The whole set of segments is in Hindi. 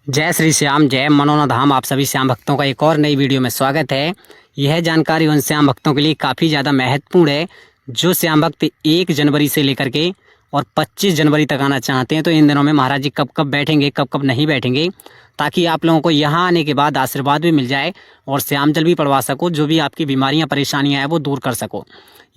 जय श्री श्याम, जय मनोना धाम। आप सभी श्याम भक्तों का एक और नई वीडियो में स्वागत है। यह जानकारी उन श्याम भक्तों के लिए काफ़ी ज़्यादा महत्वपूर्ण है जो श्याम भक्त 1 जनवरी से लेकर के और 25 जनवरी तक आना चाहते हैं। तो इन दिनों में महाराज जी कब कब बैठेंगे, कब कब नहीं बैठेंगे, ताकि आप लोगों को यहाँ आने के बाद आशीर्वाद भी मिल जाए और श्याम जल भी पड़वा सको। जो भी आपकी बीमारियाँ परेशानियाँ हैं वो दूर कर सको।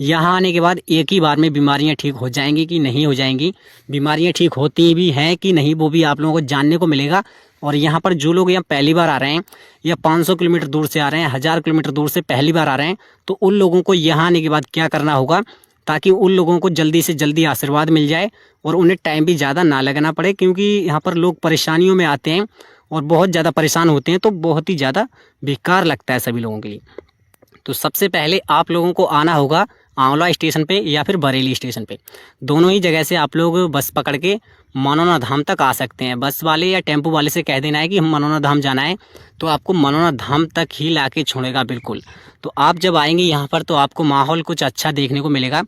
यहाँ आने के बाद एक ही बार में बीमारियाँ ठीक हो जाएंगी कि नहीं हो जाएंगी, बीमारियाँ ठीक होती भी हैं कि नहीं, वो भी आप लोगों को जानने को मिलेगा। और यहाँ पर जो लोग यहाँ पहली बार आ रहे हैं या 500 किलोमीटर दूर से आ रहे हैं, 1000 किलोमीटर दूर से पहली बार आ रहे हैं, तो उन लोगों को यहाँ आने के बाद क्या करना होगा ताकि उन लोगों को जल्दी से जल्दी आशीर्वाद मिल जाए और उन्हें टाइम भी ज़्यादा ना लगना पड़े। क्योंकि यहाँ पर लोग परेशानियों में आते हैं और बहुत ज़्यादा परेशान होते हैं, तो बहुत ही ज़्यादा बेकार लगता है सभी लोगों के लिए। तो सबसे पहले आप लोगों को आना होगा आंवला स्टेशन पे या फिर बरेली स्टेशन पे। दोनों ही जगह से आप लोग बस पकड़ के मनोना धाम तक आ सकते हैं। बस वाले या टेम्पो वाले से कह देना है कि हम मनोना धाम जाना है, तो आपको मनोना धाम तक ही ला के छोड़ेगा बिल्कुल। तो आप जब आएंगे यहाँ पर तो आपको माहौल कुछ अच्छा देखने को मिलेगा।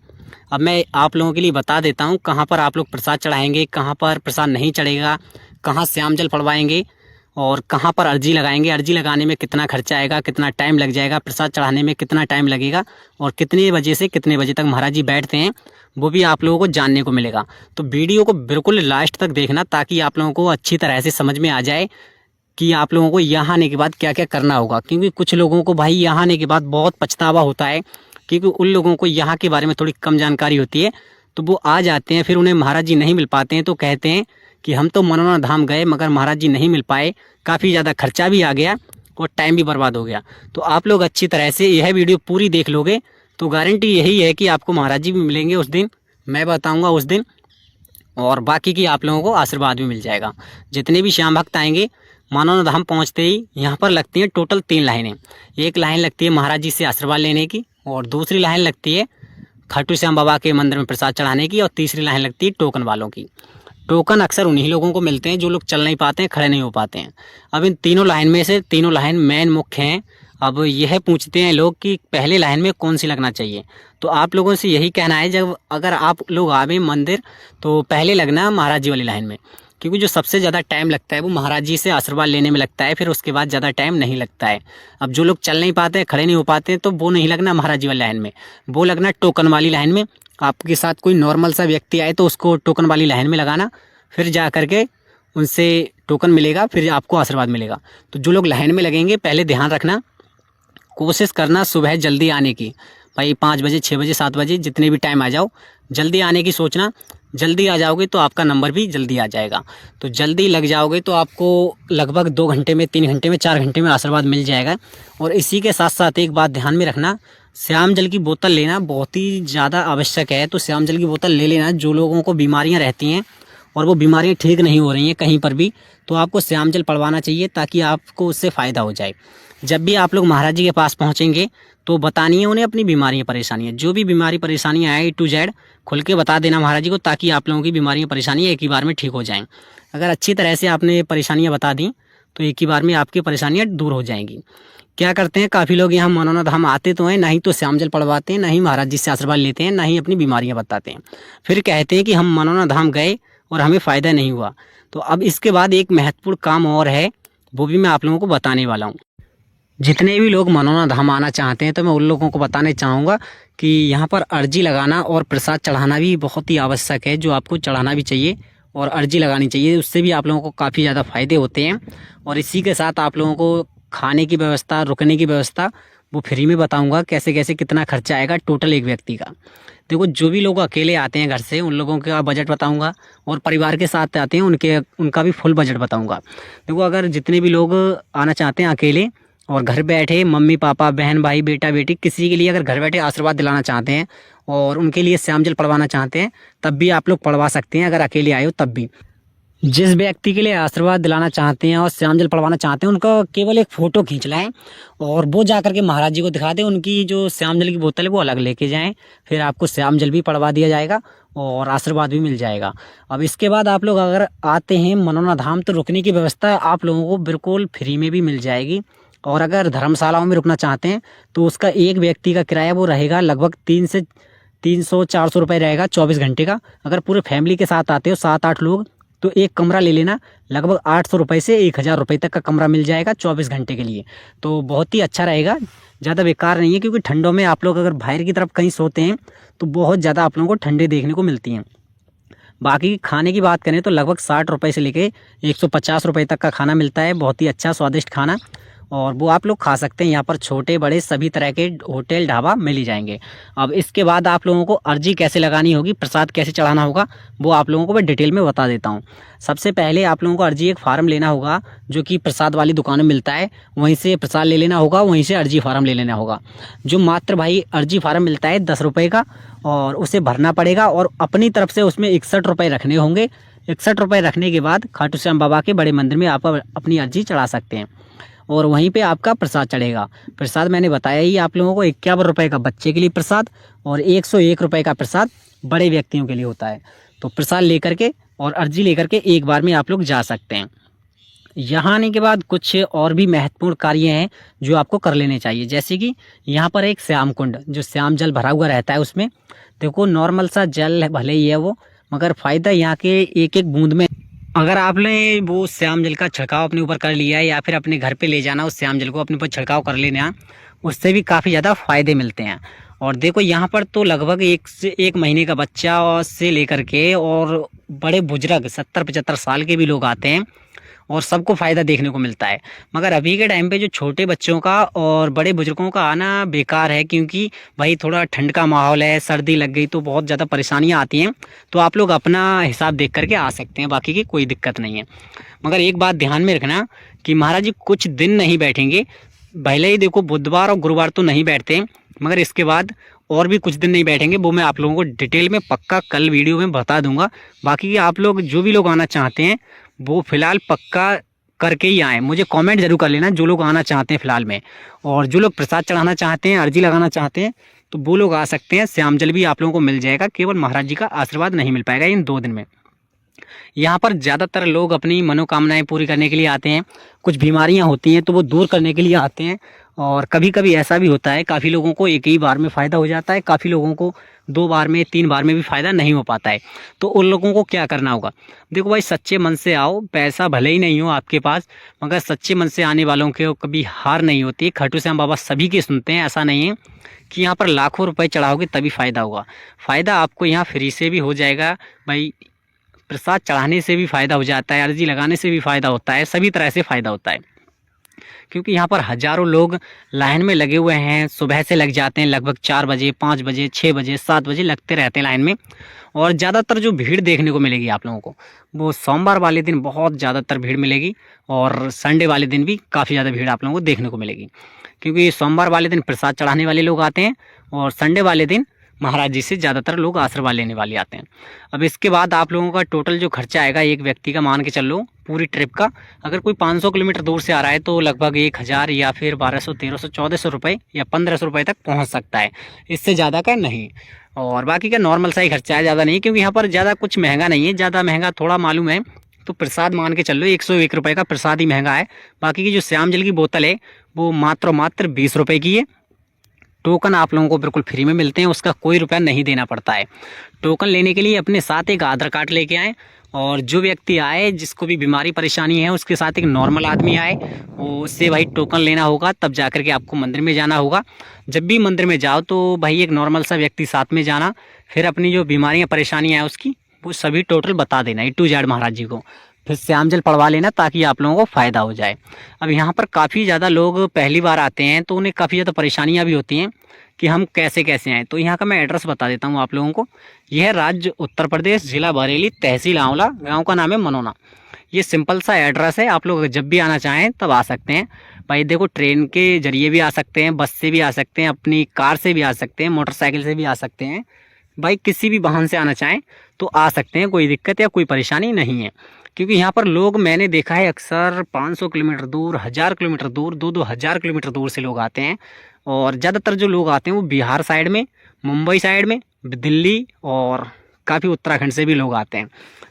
अब मैं आप लोगों के लिए बता देता हूँ कहाँ पर आप लोग प्रसाद चढ़ाएँगे, कहाँ पर प्रसाद नहीं चढ़ेगा, कहाँ श्याम जल पड़वाएँगे और कहाँ पर अर्जी लगाएंगे, अर्जी लगाने में कितना खर्चा आएगा, कितना टाइम लग जाएगा, प्रसाद चढ़ाने में कितना टाइम लगेगा और कितने बजे से कितने बजे तक महाराज जी बैठते हैं, वो भी आप लोगों को जानने को मिलेगा। तो वीडियो को बिल्कुल लास्ट तक देखना ताकि आप लोगों को अच्छी तरह से समझ में आ जाए कि आप लोगों को यहाँ आने के बाद क्या क्या करना होगा। क्योंकि कुछ लोगों को भाई यहाँ आने के बाद बहुत पछतावा होता है, क्योंकि उन लोगों को यहाँ के बारे में थोड़ी कम जानकारी होती है। तो वो आ जाते हैं, फिर उन्हें महाराज जी नहीं मिल पाते हैं, तो कहते हैं कि हम तो मनोना धाम गए मगर महाराज जी नहीं मिल पाए, काफ़ी ज़्यादा खर्चा भी आ गया और टाइम भी बर्बाद हो गया। तो आप लोग अच्छी तरह से यह वीडियो पूरी देख लोगे तो गारंटी यही है कि आपको महाराज जी भी मिलेंगे उस दिन, मैं बताऊंगा उस दिन, और बाकी की आप लोगों को आशीर्वाद भी मिल जाएगा। जितने भी श्याम भक्त आएंगे मनोना धाम पहुँचते ही यहाँ पर लगती हैं टोटल 3 लाइनें। एक लाइन लगती है महाराज जी से आशीर्वाद लेने की, और दूसरी लाइन लगती है खाटू श्याम बाबा के मंदिर में प्रसाद चढ़ाने की, और तीसरी लाइन लगती है टोकन वालों की। टोकन अक्सर उन्हीं लोगों को मिलते हैं जो लोग चल नहीं पाते हैं, खड़े नहीं हो पाते हैं। अब इन तीनों लाइन में से तीनों लाइन मेन मुख्य हैं। अब यह पूछते हैं लोग कि पहले लाइन में कौन सी लगना चाहिए, तो आप लोगों से यही कहना है जब अगर आप लोग आवे मंदिर तो पहले लगना महाराज जी वाली लाइन में। क्योंकि जो सबसे ज़्यादा टाइम लगता है वो महाराज जी से आशीर्वाद लेने में लगता है, फिर उसके बाद ज़्यादा टाइम नहीं लगता है। अब जो लोग चल नहीं पाते हैं, खड़े नहीं हो पाते हैं, तो वो नहीं लगना महाराज जी वाली लाइन में, वो लगना टोकन वाली लाइन में। आपके साथ कोई नॉर्मल सा व्यक्ति आए तो उसको टोकन वाली लाइन में लगाना, फिर जा करके उनसे टोकन मिलेगा, फिर आपको आशीर्वाद मिलेगा। तो जो लोग लाइन में लगेंगे पहले ध्यान रखना, कोशिश करना सुबह जल्दी आने की। भाई 5 बजे, 6 बजे, 7 बजे जितने भी टाइम आ जाओ, जल्दी आने की सोचना। जल्दी आ जाओगे तो आपका नंबर भी जल्दी आ जाएगा। तो जल्दी लग जाओगे तो आपको लगभग 2 घंटे में, 3 घंटे में, 4 घंटे में आशीर्वाद मिल जाएगा। और इसी के साथ साथ एक बात ध्यान में रखना, श्याम जल की बोतल लेना बहुत ही ज़्यादा आवश्यक है। तो श्याम जल की बोतल ले लेना। जो लोगों को बीमारियाँ रहती हैं और वो बीमारियाँ ठीक नहीं हो रही हैं कहीं पर भी, तो आपको श्याम जल पड़वाना चाहिए ताकि आपको उससे फ़ायदा हो जाए। जब भी आप लोग महाराज जी के पास पहुँचेंगे तो बतानी है उन्हें अपनी बीमारियाँ परेशानियाँ, जो भी बीमारी परेशानियाँ आए A to Z खुल के बता देना महाराज जी को, ताकि आप लोगों की बीमारियाँ परेशानियाँ एक ही बार में ठीक हो जाएँ। अगर अच्छी तरह से आपने परेशानियाँ बता दी तो एक ही बार में आपकी परेशानियाँ दूर हो जाएंगी। क्या करते हैं काफ़ी लोग यहाँ मनोना धाम आते तो हैं, ना ही तो श्याम जल पड़वाते हैं, ना ही महाराज जी से आशीर्वाद लेते हैं, ना ही अपनी बीमारियाँ बताते हैं। फिर कहते हैं कि हम मनोना धाम गए और हमें फ़ायदा नहीं हुआ। तो अब इसके बाद एक महत्वपूर्ण काम और है, वो भी मैं आप लोगों को बताने वाला हूँ। जितने भी लोग मनोना धाम आना चाहते हैं तो मैं उन लोगों को बताना चाहूँगा कि यहाँ पर अर्जी लगाना और प्रसाद चढ़ाना भी बहुत ही आवश्यक है, जो आपको चढ़ाना भी चाहिए और अर्जी लगानी चाहिए। उससे भी आप लोगों को काफ़ी ज़्यादा फ़ायदे होते हैं। और इसी के साथ आप लोगों को खाने की व्यवस्था, रुकने की व्यवस्था वो फ्री में बताऊँगा, कैसे कैसे कितना खर्चा आएगा टोटल एक व्यक्ति का। देखो जो भी लोग अकेले आते हैं घर से उन लोगों का बजट बताऊंगा, और परिवार के साथ आते हैं उनका भी फुल बजट बताऊंगा। देखो अगर जितने भी लोग आना चाहते हैं अकेले और घर बैठे मम्मी पापा, बहन भाई, बेटा बेटी, किसी के लिए अगर घर बैठे आशीर्वाद दिलाना चाहते हैं और उनके लिए श्याम जल पड़वाना चाहते हैं, तब भी आप लोग पड़वा सकते हैं। अगर अकेले आए हो तब भी जिस व्यक्ति के लिए आशीर्वाद दिलाना चाहते हैं और श्याम जल पड़वाना चाहते हैं, उनका केवल एक फ़ोटो खींच लाएं और वो जा करके महाराज जी को दिखा दें। उनकी जो श्याम जल की बोतल है वो अलग लेके जाएं, फिर आपको श्याम जल भी पड़वा दिया जाएगा और आशीर्वाद भी मिल जाएगा। अब इसके बाद आप लोग अगर आते हैं मनोना धाम तो रुकने की व्यवस्था आप लोगों को बिल्कुल फ्री में भी मिल जाएगी। और अगर धर्मशालाओं में रुकना चाहते हैं तो उसका एक व्यक्ति का किराया वो रहेगा लगभग 300-400 रुपये रहेगा 24 घंटे का। अगर पूरे फैमिली के साथ आते हो 7-8 लोग तो एक कमरा ले लेना, लगभग 800 रुपये से 1000 रुपये तक का कमरा मिल जाएगा 24 घंटे के लिए। तो बहुत ही अच्छा रहेगा, ज़्यादा बेकार नहीं है, क्योंकि ठंडों में आप लोग अगर बाहर की तरफ कहीं सोते हैं तो बहुत ज़्यादा आप लोगों को ठंडे देखने को मिलती हैं। बाकी खाने की बात करें तो लगभग 60 रुपये से लेके 150 रुपये तक का खाना मिलता है, बहुत ही अच्छा स्वादिष्ट खाना, और वो आप लोग खा सकते हैं। यहाँ पर छोटे बड़े सभी तरह के होटल ढाबा मिल ही जाएंगे। अब इसके बाद आप लोगों को अर्जी कैसे लगानी होगी, प्रसाद कैसे चढ़ाना होगा, वो आप लोगों को मैं डिटेल में बता देता हूँ। सबसे पहले आप लोगों को अर्जी एक फार्म लेना होगा, जो कि प्रसाद वाली दुकान में मिलता है, वहीं से प्रसाद ले लेना होगा, वहीं से अर्जी फार्म ले लेना होगा। जो मात्र भाई अर्जी फार्म मिलता है 10 रुपये का, और उसे भरना पड़ेगा, और अपनी तरफ से उसमें 61 रुपये रखने होंगे। 61 रुपये रखने के बाद खाटू श्याम बाबा के बड़े मंदिर में आप अपनी अर्जी चढ़ा सकते हैं, और वहीं पे आपका प्रसाद चढ़ेगा। प्रसाद मैंने बताया ही आप लोगों को, 51 रुपये का बच्चे के लिए प्रसाद और 101 रुपये का प्रसाद बड़े व्यक्तियों के लिए होता है। तो प्रसाद लेकर के और अर्जी लेकर के एक बार में आप लोग जा सकते हैं। यहाँ आने के बाद कुछ और भी महत्वपूर्ण कार्य हैं जो आपको कर लेने चाहिए, जैसे कि यहाँ पर एक श्याम कुंड, जो श्याम जल भरा हुआ रहता है, उसमें देखो नॉर्मल सा जल भले ही है वो, मगर फ़ायदा यहाँ के एक एक बूंद में, अगर आपने वो श्याम जल का छिड़काव अपने ऊपर कर लिया है या फिर अपने घर पे ले जाना उस श्याम जल को अपने ऊपर छिड़काव कर लेना, उससे भी काफ़ी ज़्यादा फ़ायदे मिलते हैं। और देखो यहाँ पर तो लगभग 1 महीने का बच्चा से लेकर के और बड़े बुजुर्ग 70-75 साल के भी लोग आते हैं, और सबको फ़ायदा देखने को मिलता है। मगर अभी के टाइम पे जो छोटे बच्चों का और बड़े बुजुर्गों का आना बेकार है, क्योंकि भाई थोड़ा ठंड का माहौल है, सर्दी लग गई तो बहुत ज़्यादा परेशानियां आती हैं। तो आप लोग अपना हिसाब देख करके आ सकते हैं, बाकी की कोई दिक्कत नहीं है। मगर एक बात ध्यान में रखना कि महाराज जी कुछ दिन नहीं बैठेंगे, भले ही देखो बुधवार और गुरुवार तो नहीं बैठते, मगर इसके बाद और भी कुछ दिन नहीं बैठेंगे। वो मैं आप लोगों को डिटेल में पक्का कल वीडियो में बता दूंगा। बाकी आप लोग जो भी लोग आना चाहते हैं वो फ़िलहाल पक्का करके ही आएँ, मुझे कमेंट जरूर कर लेना जो लोग आना चाहते हैं फ़िलहाल में। और जो लोग प्रसाद चढ़ाना चाहते हैं, अर्जी लगाना चाहते हैं, तो वो लोग आ सकते हैं। श्याम जल भी आप लोगों को मिल जाएगा, केवल महाराज जी का आशीर्वाद नहीं मिल पाएगा इन 2 दिन में। यहाँ पर ज़्यादातर लोग अपनी मनोकामनाएं पूरी करने के लिए आते हैं, कुछ बीमारियाँ होती हैं तो वो दूर करने के लिए आते हैं। और कभी कभी ऐसा भी होता है, काफ़ी लोगों को एक ही बार में फ़ायदा हो जाता है, काफ़ी लोगों को 2 बार में 3 बार में भी फ़ायदा नहीं हो पाता है। तो उन लोगों को क्या करना होगा, देखो भाई सच्चे मन से आओ, पैसा भले ही नहीं हो आपके पास, मगर सच्चे मन से आने वालों के कभी हार नहीं होती। खाटू श्याम बाबा सभी के सुनते हैं, ऐसा नहीं है कि यहाँ पर लाखों रुपए चढ़ाओगे तभी फ़ायदा होगा। फ़ायदा आपको यहाँ फ्री से भी हो जाएगा भाई, प्रसाद चढ़ाने से भी फ़ायदा हो जाता है, अर्जी लगाने से भी फ़ायदा होता है, सभी तरह से फ़ायदा होता है। क्योंकि यहाँ पर हज़ारों लोग लाइन में लगे हुए हैं, सुबह से लग जाते हैं, लगभग 4 बजे 5 बजे 6 बजे 7 बजे लगते रहते हैं लाइन में। और ज़्यादातर जो भीड़ देखने को मिलेगी आप लोगों को, वो सोमवार वाले दिन बहुत ज़्यादातर भीड़ मिलेगी, और संडे वाले दिन भी काफ़ी ज़्यादा भीड़ आप लोगों को देखने को मिलेगी। क्योंकि सोमवार वाले दिन प्रसाद चढ़ाने वाले लोग आते हैं, और संडे वाले दिन महाराज जी से ज़्यादातर लोग आशीर्वाद लेने वाले आते हैं। अब इसके बाद आप लोगों का टोटल जो खर्चा आएगा एक व्यक्ति का, मान के चल लो पूरी ट्रिप का, अगर कोई 500 किलोमीटर दूर से आ रहा है तो लगभग 1000 या फिर 1200 1300 1400 रुपये या 1500 रुपये तक पहुंच सकता है, इससे ज़्यादा का नहीं। और बाकी का नॉर्मल सा ही खर्चा है, ज़्यादा नहीं, क्योंकि यहाँ पर ज़्यादा कुछ महंगा नहीं है। ज़्यादा महंगा थोड़ा मालूम है तो प्रसाद मान के चल लो 101 रुपये का प्रसाद ही महंगा है। बाकी की जो श्याम जल की बोतल है वो मात्र 20 रुपये की है। टोकन आप लोगों को बिल्कुल फ्री में मिलते हैं, उसका कोई रुपया नहीं देना पड़ता है। टोकन लेने के लिए अपने साथ एक आधार कार्ड लेके आएँ, और जो व्यक्ति आए जिसको भी बीमारी परेशानी है उसके साथ एक नॉर्मल आदमी आए, उससे भाई टोकन लेना होगा, तब जा कर के आपको मंदिर में जाना होगा। जब भी मंदिर में जाओ तो भाई एक नॉर्मल सा व्यक्ति साथ में जाना, फिर अपनी जो बीमारियाँ परेशानियाँ हैं उसकी वो सभी टोटल बता देना A to Z महाराज जी को, फिर श्याम जल पढ़वा लेना ताकि आप लोगों को फ़ायदा हो जाए। अब यहाँ पर काफ़ी ज़्यादा लोग पहली बार आते हैं तो उन्हें काफ़ी ज़्यादा परेशानियाँ भी होती हैं कि हम कैसे कैसे आएँ। तो यहाँ का मैं एड्रेस बता देता हूँ आप लोगों को। यह है राज्य उत्तर प्रदेश, ज़िला बरेली, तहसील आंवला, गांव का नाम है मनोना। ये सिंपल सा एड्रेस है, आप लोग जब भी आना चाहें तब आ सकते हैं। भाई देखो ट्रेन के जरिए भी आ सकते हैं, बस से भी आ सकते हैं, अपनी कार से भी आ सकते हैं, मोटरसाइकिल से भी आ सकते हैं। भाई किसी भी वाहन से आना चाहें तो आ सकते हैं, कोई दिक्कत या कोई परेशानी नहीं है। क्योंकि यहाँ पर लोग मैंने देखा है अक्सर 500 किलोमीटर दूर, 1000 किलोमीटर दूर, 2-2000 किलोमीटर दूर से लोग आते हैं। और ज़्यादातर जो लोग आते हैं वो बिहार साइड में, मुंबई साइड में, दिल्ली और काफ़ी उत्तराखंड से भी लोग आते हैं।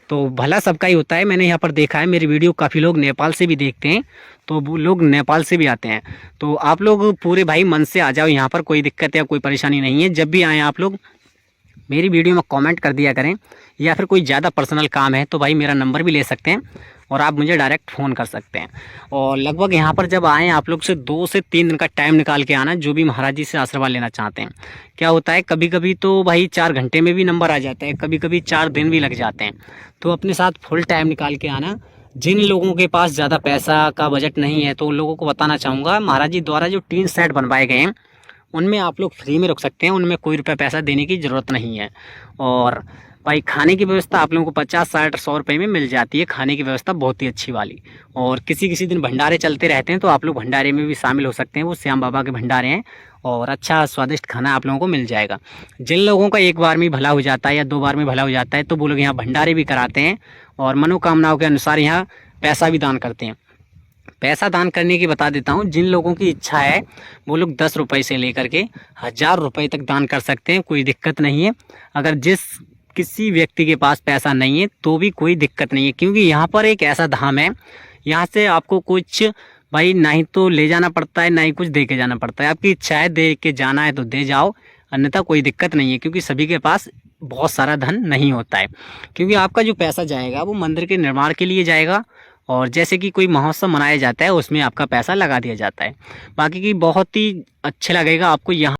तो भला सबका ही होता है, मैंने यहाँ पर देखा है, मेरी वीडियो काफ़ी लोग नेपाल से भी देखते हैं, तो वो लोग नेपाल से भी आते हैं। तो आप लोग पूरे भाई मन से आ जाओ, यहाँ पर कोई दिक्कत या कोई परेशानी नहीं है। जब भी आएँ आप लोग मेरी वीडियो में कमेंट कर दिया करें या फिर कोई ज़्यादा पर्सनल काम है तो भाई मेरा नंबर भी ले सकते हैं और आप मुझे डायरेक्ट फ़ोन कर सकते हैं। और लगभग यहाँ पर जब आएँ आप लोग से 2 से 3 दिन का टाइम निकाल के आना, जो भी महाराज जी से आशीर्वाद लेना चाहते हैं। क्या होता है कभी कभी तो भाई 4 घंटे में भी नंबर आ जाता है, कभी कभी 4 दिन भी लग जाते हैं। तो अपने साथ फुल टाइम निकाल के आना। जिन लोगों के पास ज़्यादा पैसा का बजट नहीं है तो उन लोगों को बताना चाहूँगा, महाराज जी द्वारा जो टीन सेट बनवाए गए हैं उनमें आप लोग फ्री में रुक सकते हैं, उनमें कोई रुपया पैसा देने की ज़रूरत नहीं है। और भाई खाने की व्यवस्था आप लोगों को 50, 60, 100 रुपये में मिल जाती है, खाने की व्यवस्था बहुत ही अच्छी वाली। और किसी किसी दिन भंडारे चलते रहते हैं तो आप लोग भंडारे में भी शामिल हो सकते हैं, वो श्याम बाबा के भंडारे हैं और अच्छा स्वादिष्ट खाना आप लोगों को मिल जाएगा। जिन लोगों का एक बार में भला हो जाता है या 2 बार में भला हो जाता है तो वो लोग यहाँ भंडारे भी कराते हैं और मनोकामनाओं के अनुसार यहाँ पैसा भी दान करते हैं। पैसा दान करने की बता देता हूँ, जिन लोगों की इच्छा है वो लोग 10 रुपये से लेकर के 1000 रुपये तक दान कर सकते हैं, कोई दिक्कत नहीं है। अगर किसी व्यक्ति के पास पैसा नहीं है तो भी कोई दिक्कत नहीं है, क्योंकि यहाँ पर एक ऐसा धाम है, यहाँ से आपको कुछ भाई ना ही तो ले जाना पड़ता है ना ही कुछ दे के जाना पड़ता है। आपकी इच्छा है दे के जाना है तो दे जाओ, अन्यथा कोई दिक्कत नहीं है, क्योंकि सभी के पास बहुत सारा धन नहीं होता है। क्योंकि आपका जो पैसा जाएगा वो मंदिर के निर्माण के लिए जाएगा और जैसे कि कोई महोत्सव मनाया जाता है उसमें आपका पैसा लगा दिया जाता है। बाकी की बहुत ही अच्छा लगेगा आपको यहाँ।